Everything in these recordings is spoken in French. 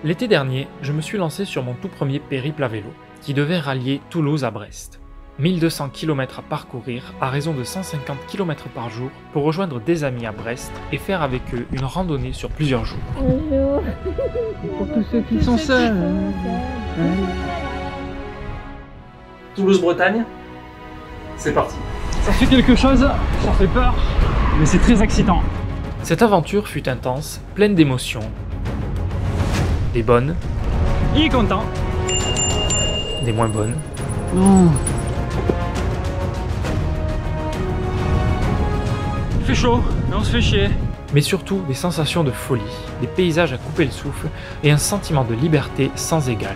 L'été dernier, je me suis lancé sur mon tout premier périple à vélo, qui devait rallier Toulouse à Brest. 1200 km à parcourir à raison de 150 km par jour pour rejoindre des amis à Brest et faire avec eux une randonnée sur plusieurs jours. Bonjour. Pour tous ceux qui sont seuls. Toulouse-Bretagne, c'est parti. Ça fait quelque chose, ça fait peur, mais c'est très excitant. Cette aventure fut intense, pleine d'émotions. Des bonnes, Il est content. des moins bonnes. Oh. Il fait chaud, mais on se fait chier. Mais surtout des sensations de folie, des paysages à couper le souffle et un sentiment de liberté sans égal.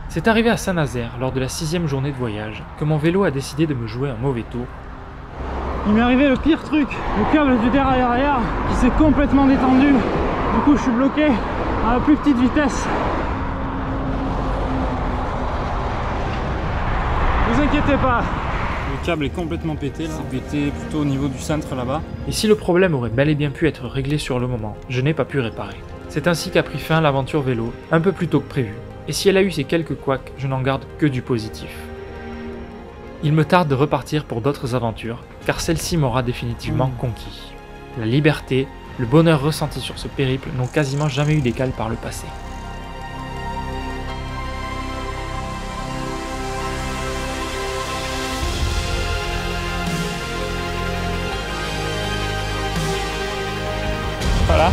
C'est arrivé à Saint-Nazaire, lors de la 6e journée de voyage, que mon vélo a décidé de me jouer un mauvais tour. Il m'est arrivé le pire truc, le câble du derrière qui s'est complètement détendu. Du coup je suis bloqué à la plus petite vitesse. Ne vous inquiétez pas, le câble est complètement pété là. C'est pété plutôt au niveau du centre là-bas. Et si le problème aurait bel et bien pu être réglé sur le moment, je n'ai pas pu réparer. C'est ainsi qu'a pris fin l'aventure vélo, un peu plus tôt que prévu. Et si elle a eu ses quelques couacs, je n'en garde que du positif. Il me tarde de repartir pour d'autres aventures, car celle-ci m'aura définitivement conquis. La liberté, le bonheur ressenti sur ce périple n'ont quasiment jamais eu d'égal par le passé. Voilà.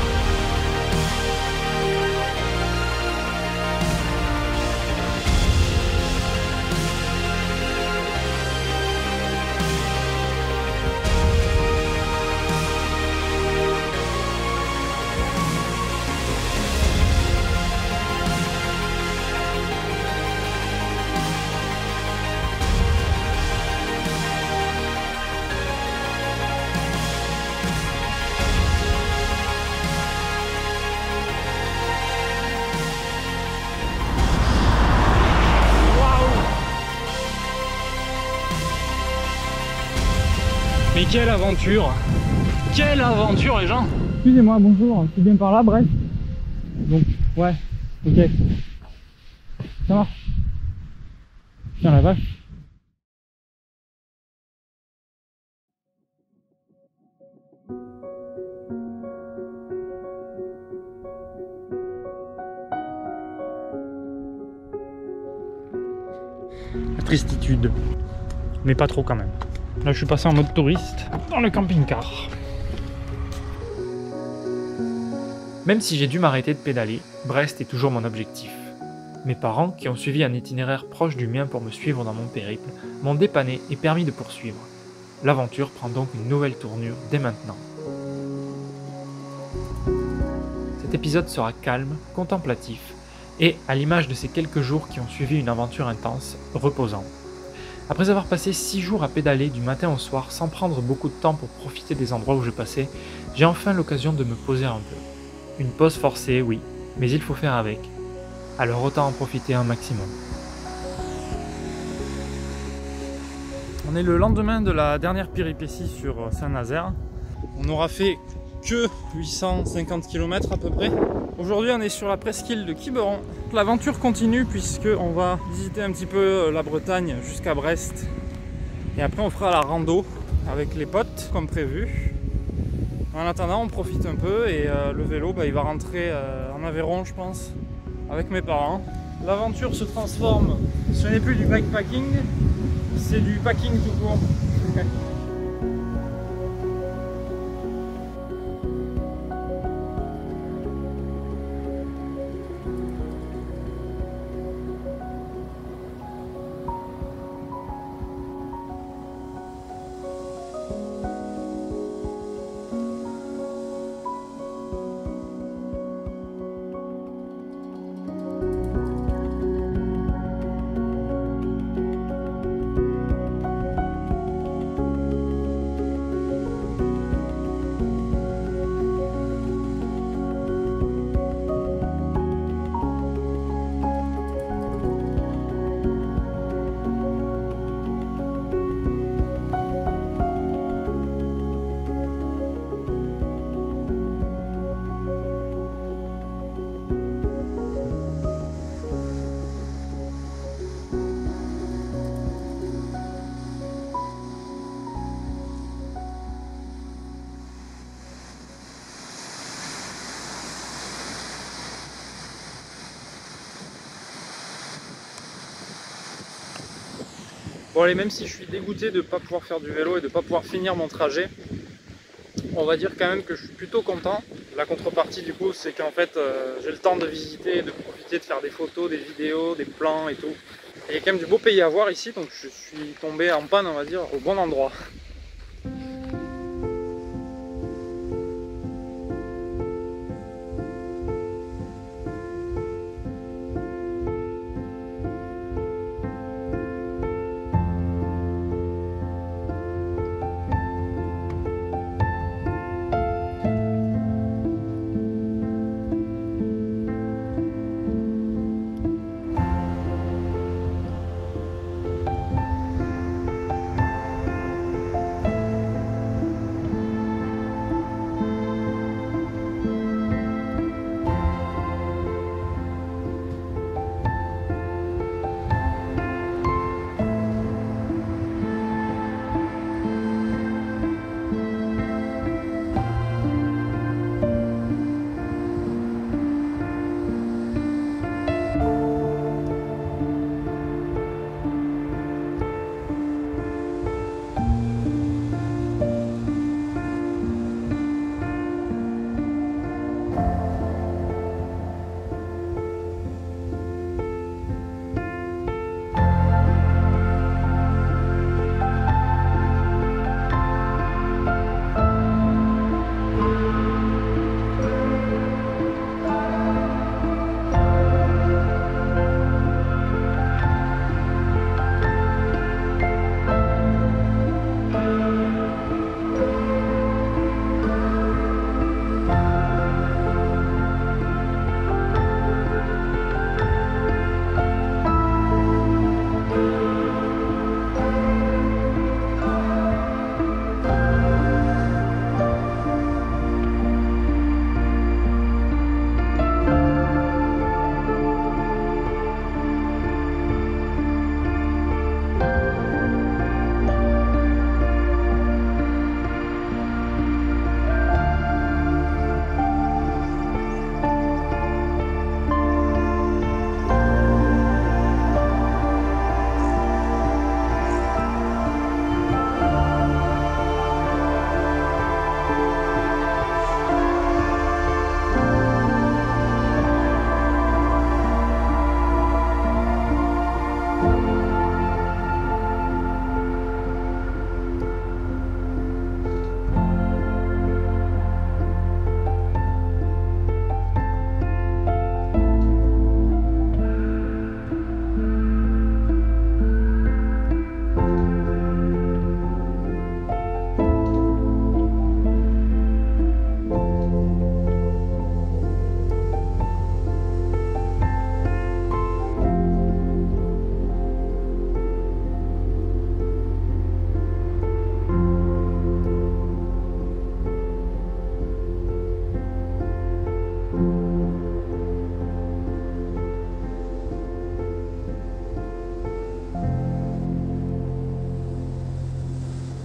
Mais quelle aventure! Quelle aventure les gens! Excusez-moi, bonjour, c'est bien par là, Brest? Donc, ouais, ok. Ça marche. Tiens la vache. La tristitude. Mais pas trop quand même. Là je suis passé en mode touriste dans le camping-car. Même si j'ai dû m'arrêter de pédaler, Brest est toujours mon objectif. Mes parents, qui ont suivi un itinéraire proche du mien pour me suivre dans mon périple, m'ont dépanné et permis de poursuivre. L'aventure prend donc une nouvelle tournure dès maintenant. Cet épisode sera calme, contemplatif, et, à l'image de ces quelques jours qui ont suivi une aventure intense, reposant. Après avoir passé 6 jours à pédaler du matin au soir sans prendre beaucoup de temps pour profiter des endroits où je passais, j'ai enfin l'occasion de me poser un peu. Une pause forcée, oui, mais il faut faire avec. Alors autant en profiter un maximum. On est le lendemain de la dernière péripétie sur Saint-Nazaire. On n'aura fait que 850 km à peu près. Aujourd'hui on est sur la presqu'île de Quiberon. L'aventure continue puisqu'on va visiter un petit peu la Bretagne jusqu'à Brest. Et après on fera la rando avec les potes comme prévu. En attendant on profite un peu et le vélo il va rentrer en Aveyron je pense avec mes parents. L'aventure se transforme, ce n'est plus du bikepacking, c'est du packing tout court. Bon allez, même si je suis dégoûté de ne pas pouvoir faire du vélo et de ne pas pouvoir finir mon trajet, on va dire quand même que je suis plutôt content. La contrepartie du coup, c'est qu'en fait j'ai le temps de visiter, de profiter, de faire des photos, des vidéos, des plans et tout. Et il y a quand même du beau pays à voir ici, donc je suis tombé en panne, on va dire, au bon endroit.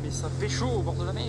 Ça fait chaud au bord de la mer.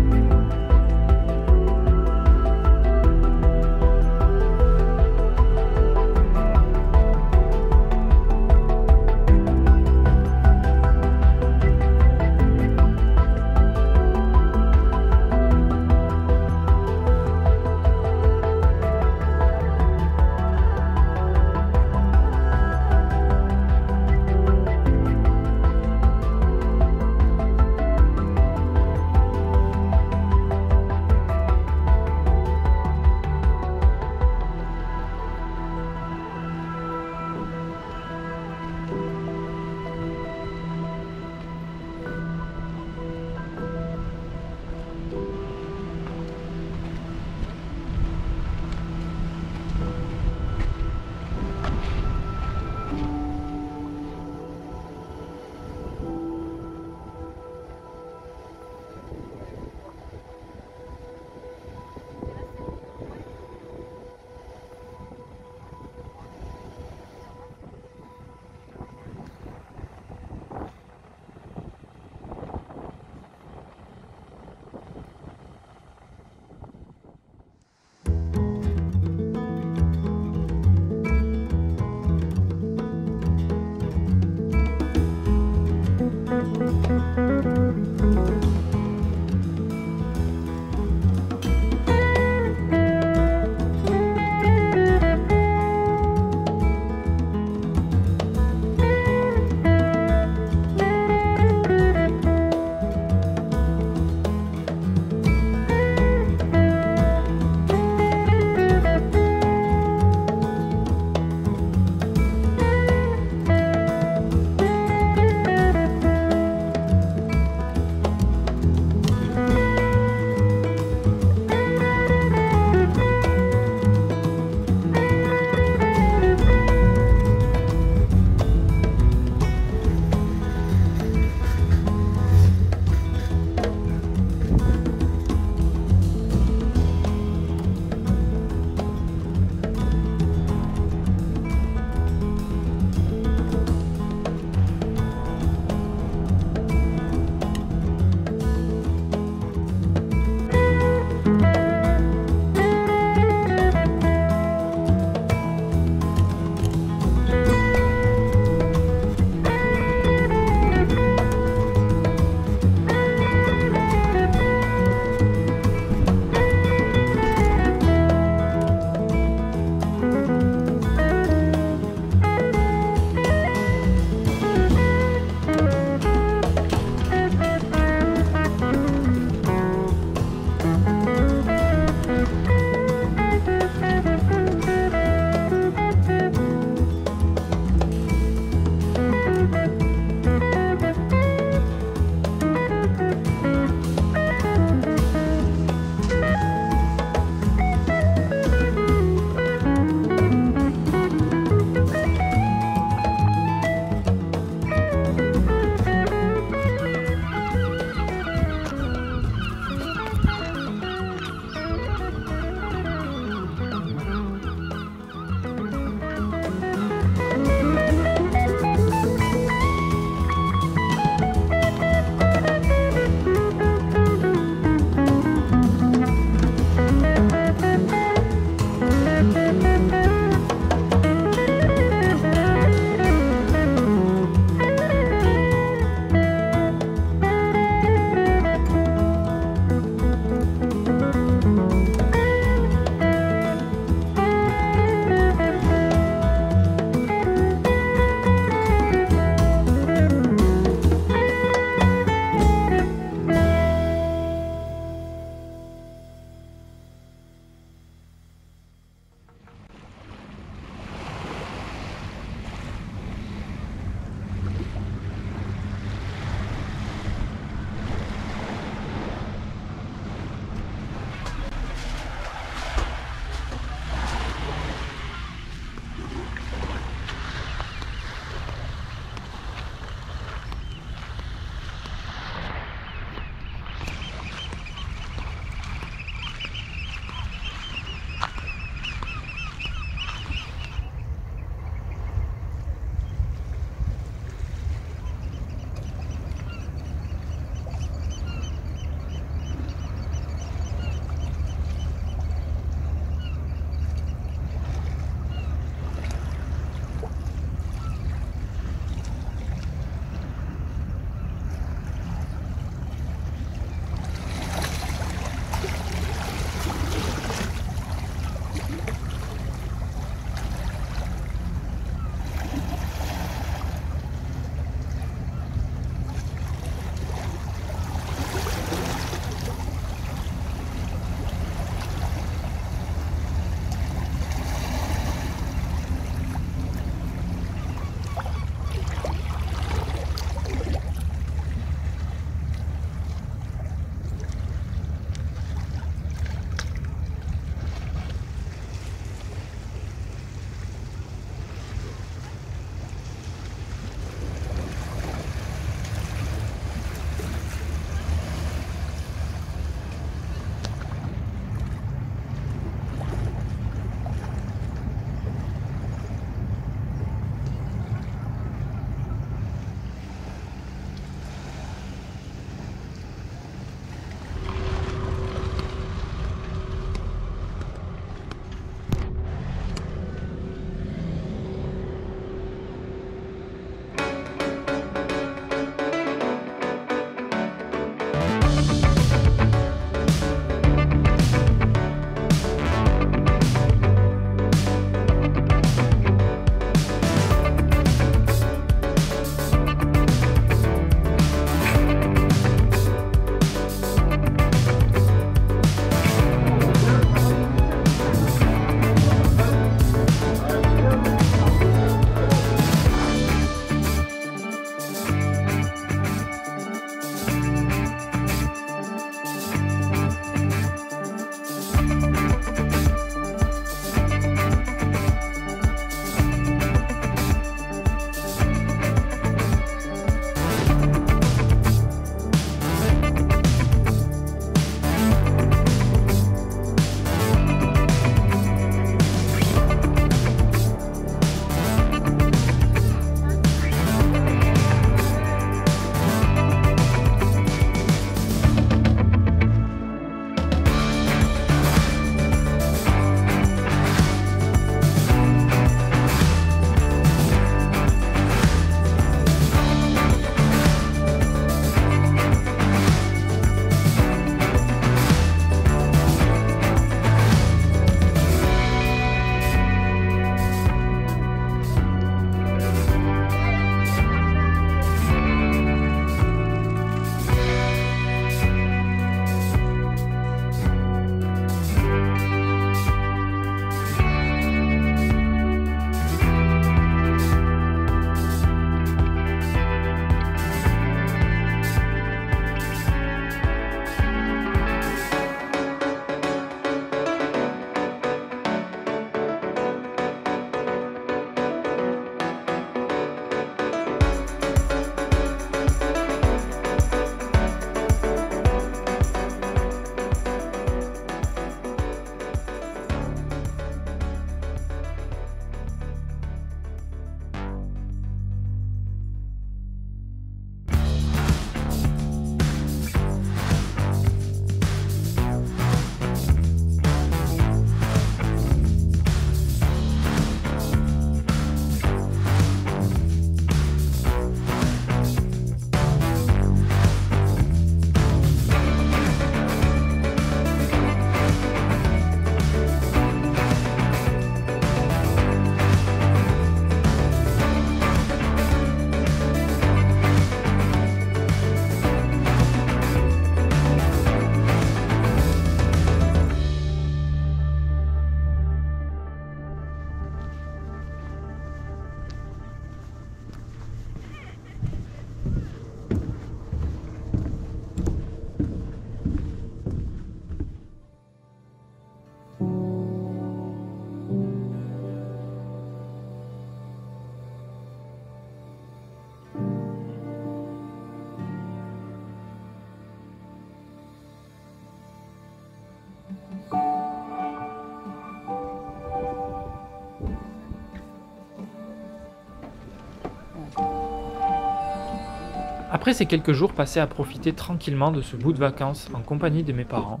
Après ces quelques jours passés à profiter tranquillement de ce bout de vacances en compagnie de mes parents,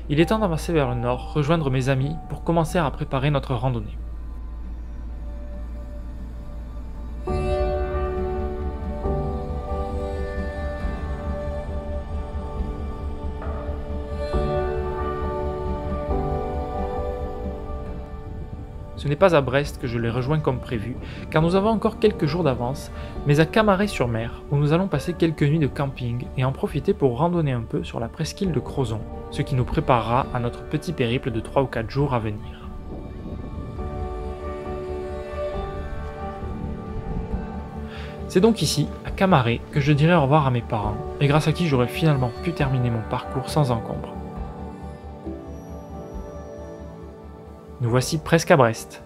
il est temps d'avancer vers le nord, rejoindre mes amis pour commencer à préparer notre randonnée. Ce n'est pas à Brest que je les rejoins comme prévu, car nous avons encore quelques jours d'avance, mais à Camaret-sur-Mer, où nous allons passer quelques nuits de camping et en profiter pour randonner un peu sur la presqu'île de Crozon, ce qui nous préparera à notre petit périple de 3 ou 4 jours à venir. C'est donc ici, à Camaret, que je dirai au revoir à mes parents, et grâce à qui j'aurai finalement pu terminer mon parcours sans encombre. Nous voici presque à Brest.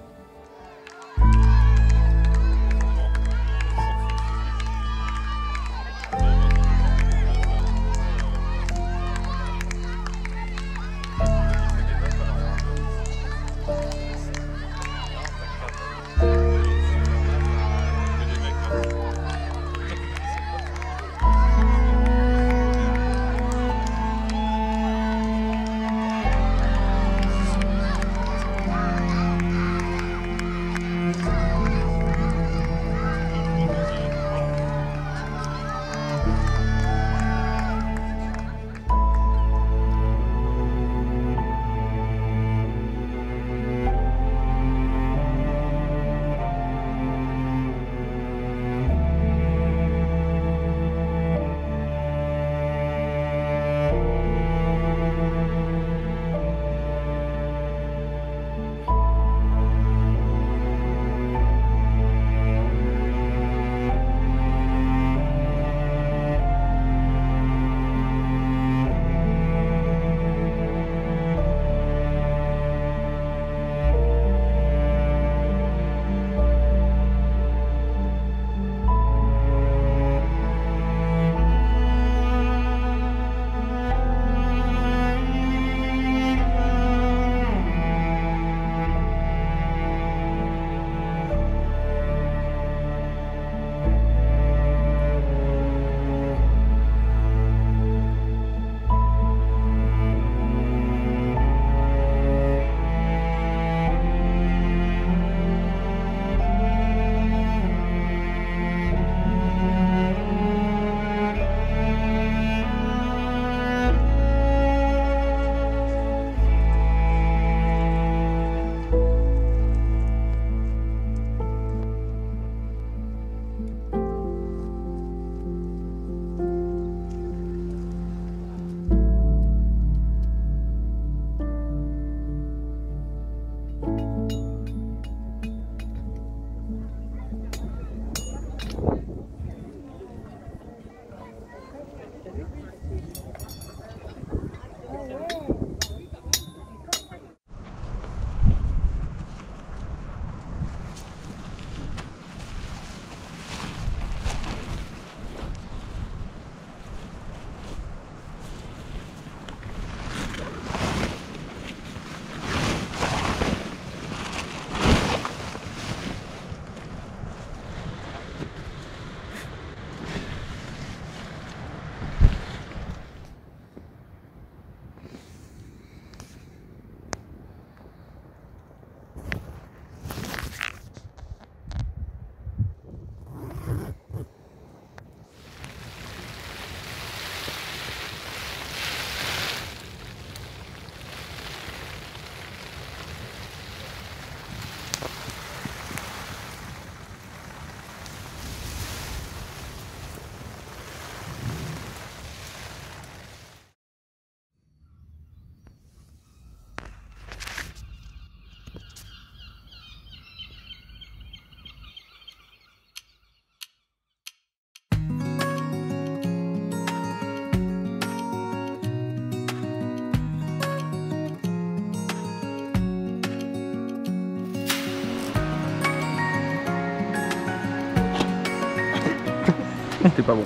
C'était pas bon.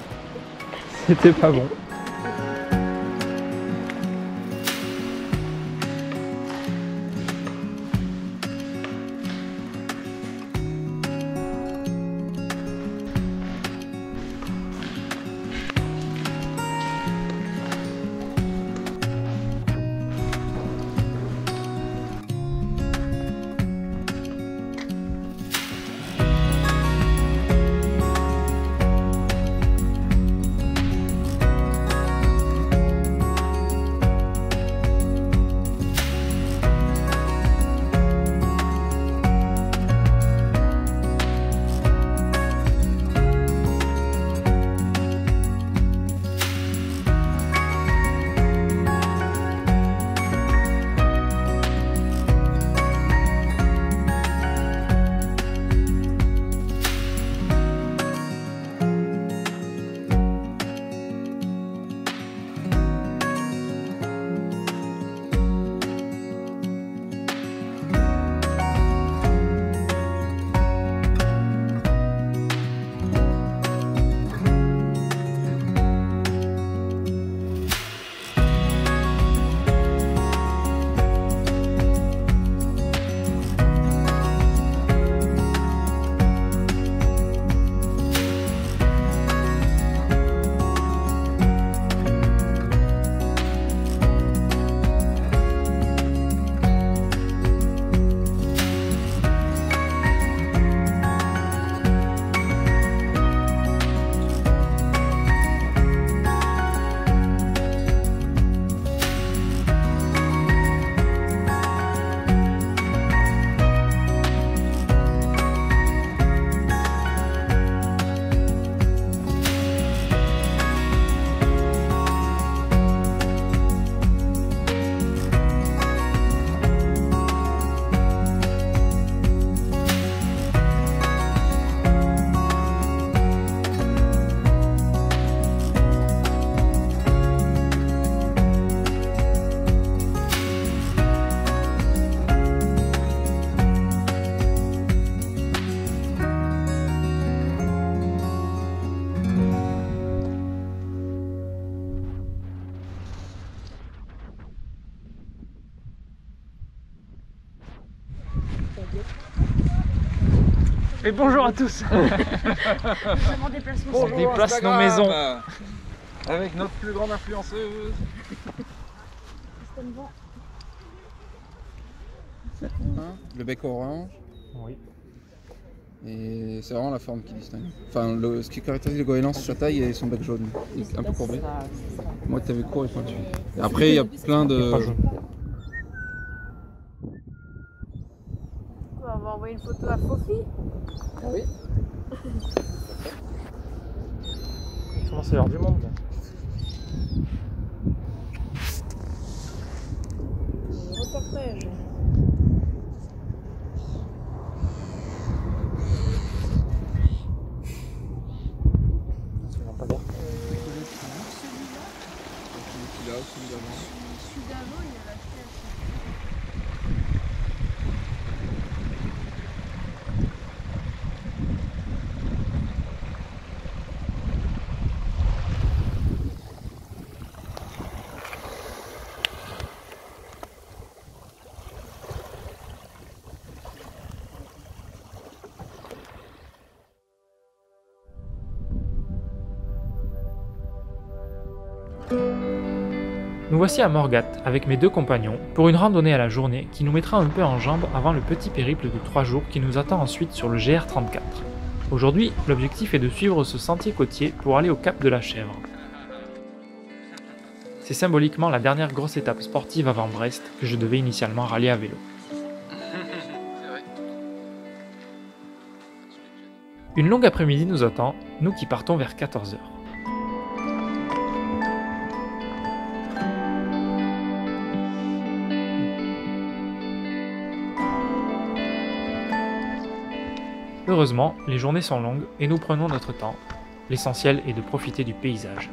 C'était pas bon. Et bonjour à tous. On déplace nos maisons. Avec notre plus grande influenceuse. Le bec orange. Oui. Et c'est vraiment la forme qui distingue. Enfin, ce qui caractérise le goéland, c'est sa taille et son bec jaune. Un peu courbé. Moi, t'avais court et pointu. Et après, il y a plein de... Pas jaune. On va envoyer une photo à Fofi. Ah oui. Il commence à y avoir du monde. Reportage. Pas bien. Celui-là, celui d'avant. Celui d'avant, il a acheté Nous voici à Morgat avec mes deux compagnons pour une randonnée à la journée qui nous mettra un peu en jambes avant le petit périple de 3 jours qui nous attend ensuite sur le GR34. Aujourd'hui, l'objectif est de suivre ce sentier côtier pour aller au cap de la Chèvre. C'est symboliquement la dernière grosse étape sportive avant Brest que je devais initialement rallier à vélo. Une longue après-midi nous attend, nous qui partons vers 14 h. Heureusement, les journées sont longues et nous prenons notre temps. L'essentiel est de profiter du paysage.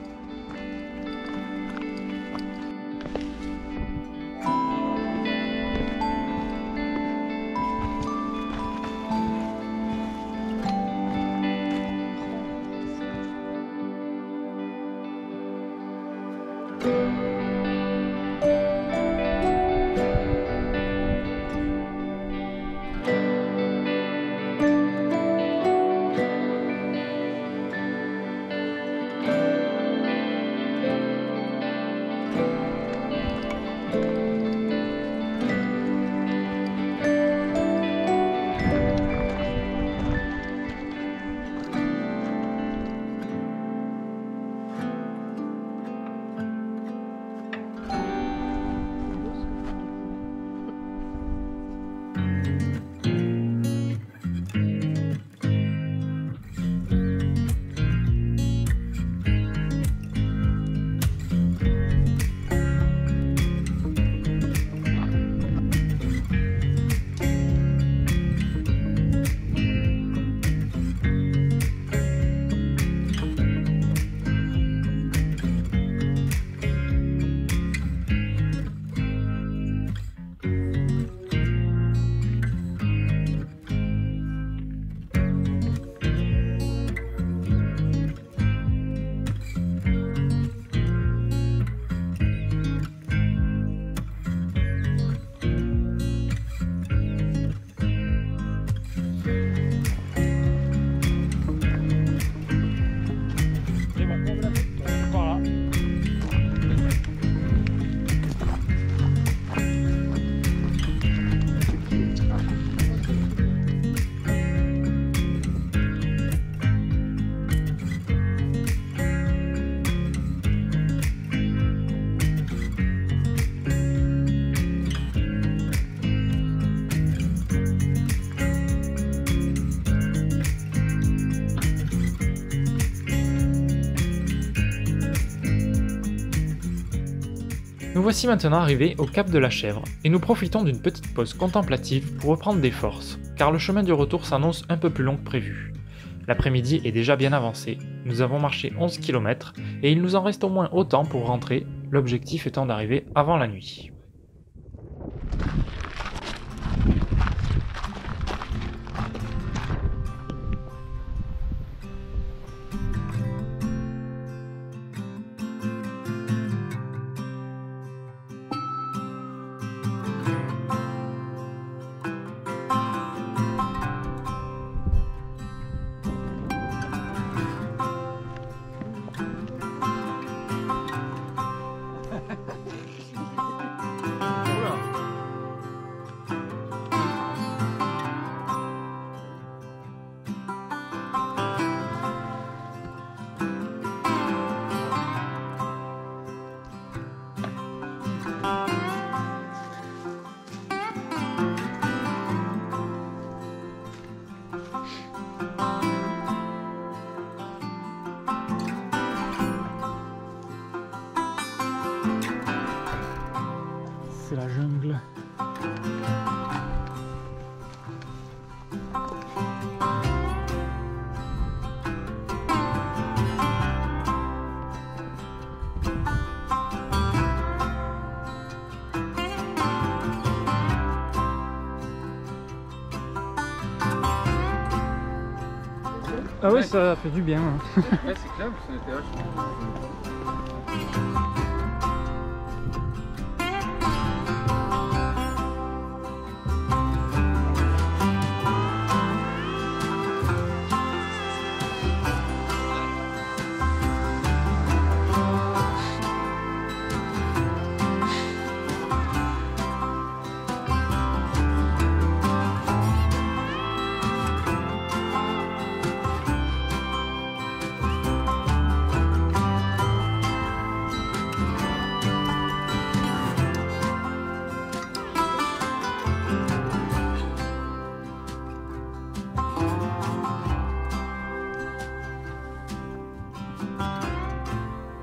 Nous voici maintenant arrivés au cap de la Chèvre, et nous profitons d'une petite pause contemplative pour reprendre des forces, car le chemin du retour s'annonce un peu plus long que prévu. L'après-midi est déjà bien avancé, nous avons marché 11 km, et il nous en reste au moins autant pour rentrer, l'objectif étant d'arriver avant la nuit. C'est la jungle. Ah oui, ça fait du bien. Ouais, c'est clair, parce qu'on était vachement.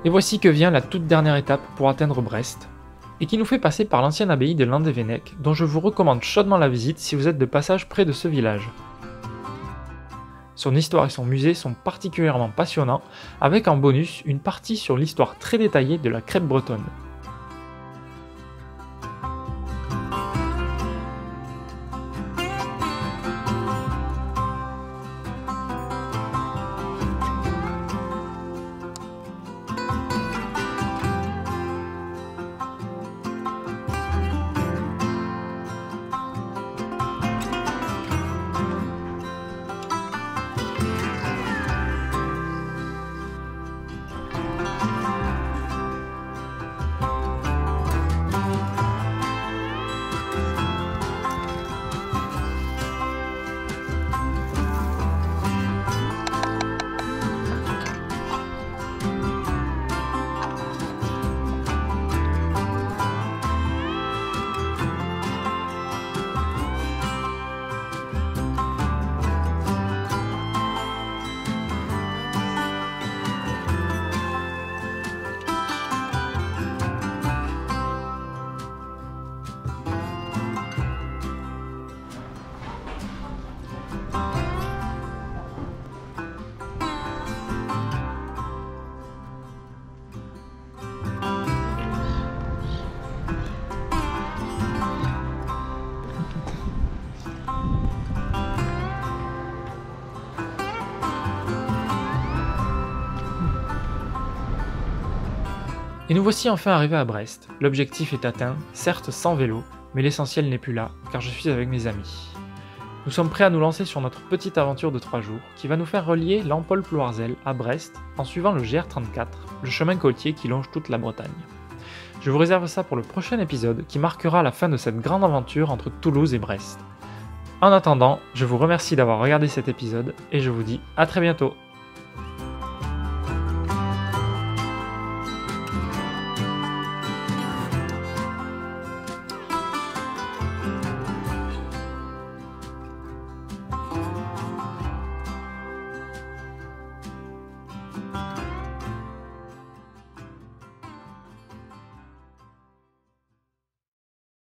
Et voici que vient la toute dernière étape pour atteindre Brest, et qui nous fait passer par l'ancienne abbaye de Landévennec, dont je vous recommande chaudement la visite si vous êtes de passage près de ce village. Son histoire et son musée sont particulièrement passionnants, avec en bonus une partie sur l'histoire très détaillée de la crêpe bretonne. Et nous voici enfin arrivés à Brest. L'objectif est atteint, certes sans vélo, mais l'essentiel n'est plus là, car je suis avec mes amis. Nous sommes prêts à nous lancer sur notre petite aventure de 3 jours, qui va nous faire relier l'Empole-Ploarzel à Brest, en suivant le GR34, le chemin côtier qui longe toute la Bretagne. Je vous réserve ça pour le prochain épisode, qui marquera la fin de cette grande aventure entre Toulouse et Brest. En attendant, je vous remercie d'avoir regardé cet épisode, et je vous dis à très bientôt.